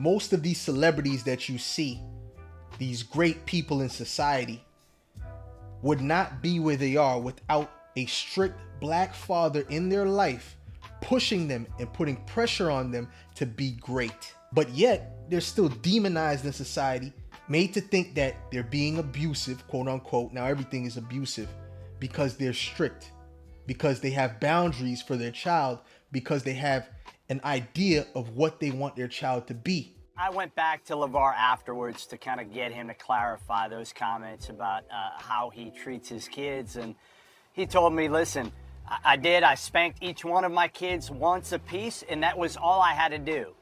Most of these celebrities that you see, these great people in society, would not be where they are without a strict black father in their life pushing them and putting pressure on them to be great. But yet, they're still demonized in society, made to think that they're being abusive, quote unquote. Now everything is abusive because they're strict, because they have boundaries for their child, because they have an idea of what they want their child to be. I went back to LeVar afterwards to kind of get him to clarify those comments about how he treats his kids. And he told me, listen, I spanked each one of my kids once a piece, and that was all I had to do.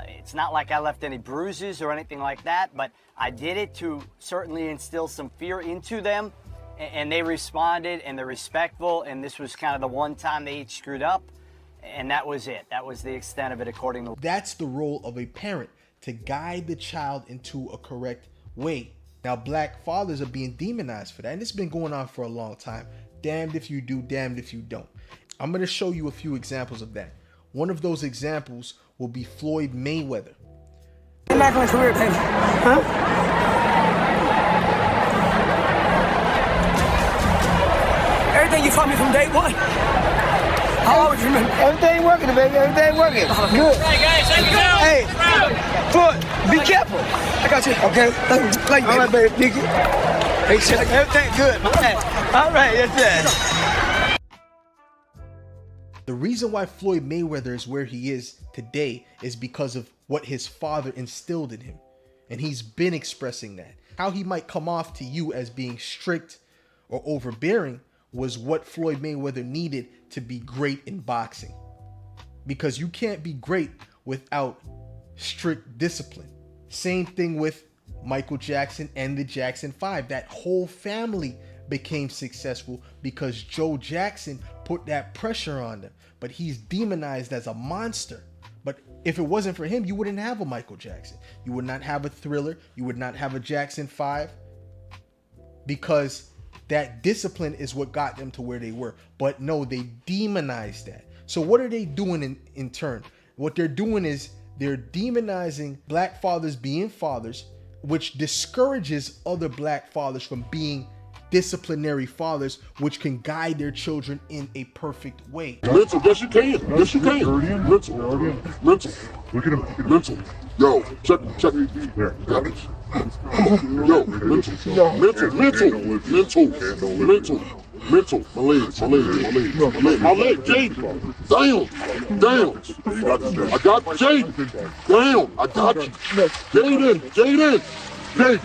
It's not like I left any bruises or anything like that, but I did it to certainly instill some fear into them, and they responded, and they're respectful, and this was kind of the one time they each screwed up, and that was it. That was the extent of it, according to... That's the role of a parent, to guide the child into a correct way. Now, black fathers are being demonized for that, and it's been going on for a long time. Damned if you do, damned if you don't. I'm going to show you a few examples of that. One of those examples will be Floyd Mayweather. I'm not going to career, baby. Huh? Everything you taught me from day one. I always remember. Everything working, baby. Everything working. Good. Hey, guys, thank you. Hey, Floyd, be careful. I got you. Okay? Thank you, all right, baby. Nicky. Hey, shit. Everything good, man. All right, yes, sir. The reason why Floyd Mayweather is where he is today is because of what his father instilled in him. And he's been expressing that. How he might come off to you as being strict or overbearing was what Floyd Mayweather needed to be great in boxing. Because you can't be great without strict discipline. Same thing with Michael Jackson and the Jackson 5. That whole family became successful because Joe Jackson put that pressure on them. But he's demonized as a monster. But if it wasn't for him, you wouldn't have a Michael Jackson. You would not have a Thriller. You would not have a Jackson 5. Because that discipline is what got them to where they were. But no, they demonized that. So what are they doing in turn? What they're doing is they're demonizing black fathers being fathers, which discourages other black fathers from being disciplinary fathers, which can guide their children in a perfect way. Mental, yes you can. Yes you can. Mental. Mental. Look at him. Mental. Yo, check. There. Got it. Yo, mental. Mental. My leg, Jade. Damn. I got Jade. Damn, I got you. Jade.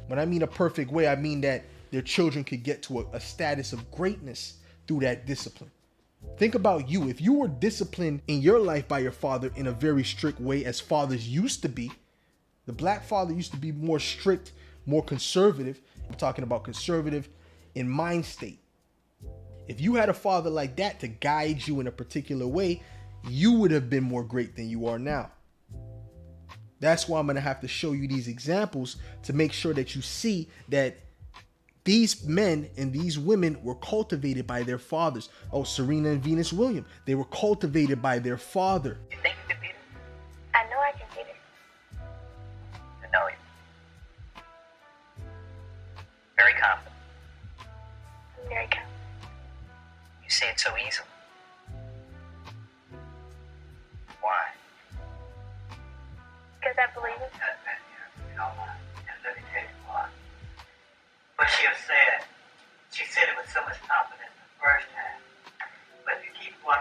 When I mean a perfect way, I mean that their children could get to a status of greatness through that discipline. Think about you. If you were disciplined in your life by your father in a very strict way, as fathers used to be, the black father used to be more strict, more conservative. I'm talking about conservative in mind state. If you had a father like that to guide you in a particular way, you would have been more great than you are now. That's why I'm going to have to show you these examples to make sure that you see that these men and these women were cultivated by their fathers. Oh, Serena and Venus Williams, they were cultivated by their father. You think you can beat it? I know I can beat it. I know it. Very confident. I'm very confident. You say it so easily. Why? Because I believe it. You know what? Let me tell you why. What she said it with so much confidence the first time. But if you keep on,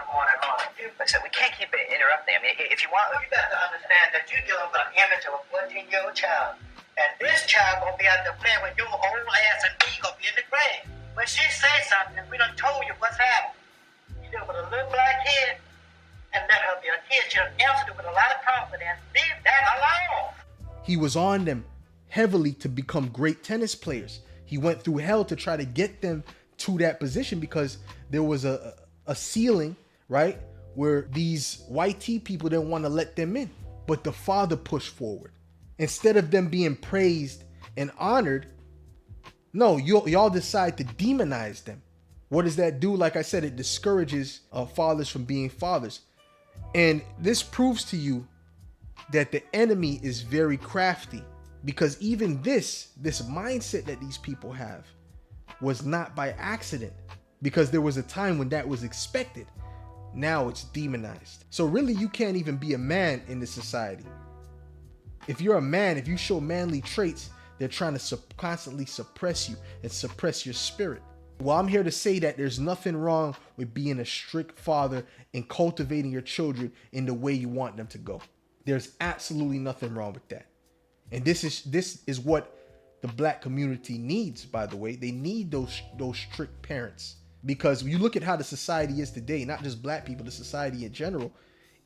listen, we can't keep interrupting. I mean, if you want, you got to understand that you're dealing with an image of a 14-year-old child. And this child gonna be out there playing with your whole ass and me gonna be in the grave. When she says something, we done told you what's happening. You deal with a little black kid and let her be a kid. She'll answer it with a lot of confidence. Leave that alone. He was on them heavily to become great tennis players. He went through hell to try to get them to that position because there was a ceiling, right, where these white people didn't want to let them in. But the father pushed forward. Instead of them being praised and honored, no, y'all decide to demonize them. What does that do? Like I said, it discourages fathers from being fathers. And this proves to you that the enemy is very crafty, because even this mindset that these people have was not by accident, because there was a time when that was expected. Now it's demonized. So really, you can't even be a man in this society. If you're a man, if you show manly traits, they're trying to constantly suppress you and suppress your spirit. Well, I'm here to say that there's nothing wrong with being a strict father and cultivating your children in the way you want them to go. There's absolutely nothing wrong with that. And this is what the black community needs, by the way. They need those strict parents. Because when you look at how the society is today, not just black people, the society in general,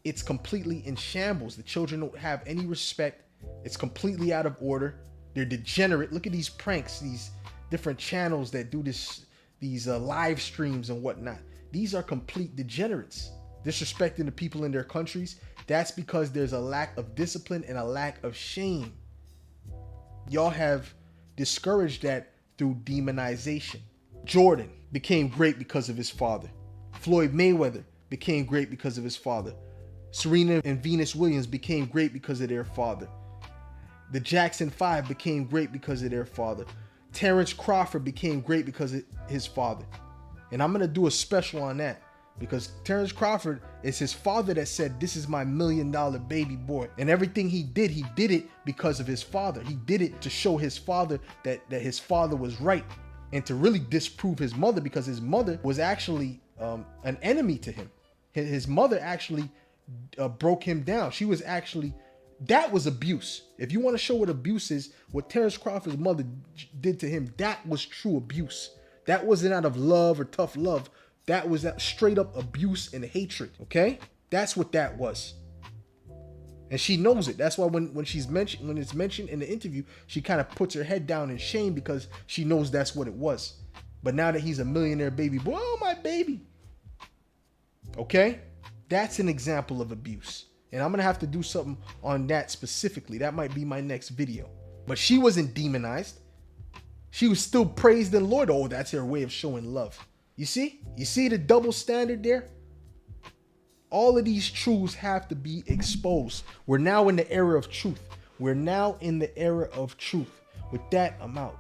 it's completely in shambles. The children don't have any respect. It's completely out of order. They're degenerate. Look at these pranks, these different channels that do these live streams and whatnot. These are complete degenerates, disrespecting the people in their countries. That's because there's a lack of discipline and a lack of shame. Y'all have discouraged that through demonization. Jordan became great because of his father. Floyd Mayweather became great because of his father. Serena and Venus Williams became great because of their father. The Jackson 5 became great because of their father. Terrence Crawford became great because of his father. And I'm going to do a special on that, because Terrence Crawford is his father that said, "This is my $1 million baby boy." And everything he did it because of his father. He did it to show his father that his father was right, and to really disprove his mother, because his mother was actually an enemy to him. His mother actually broke him down. She was actually, that was abuse. If you want to show what abuse is, what Terrence Crawford's mother did to him, that was true abuse. That wasn't out of love or tough love. That was that straight up abuse and hatred. Okay, that's what that was. And she knows it. That's why when it's mentioned in the interview, she kind of puts her head down in shame, because she knows that's what it was. But now that he's a millionaire baby boy, oh, my baby. Okay, that's an example of abuse. And I'm going to have to do something on that specifically. That might be my next video. But she wasn't demonized. She was still praised and Lord. Oh, that's her way of showing love. You see? You see the double standard there? All of these truths have to be exposed. We're now in the era of truth. We're now in the era of truth. With that, I'm out.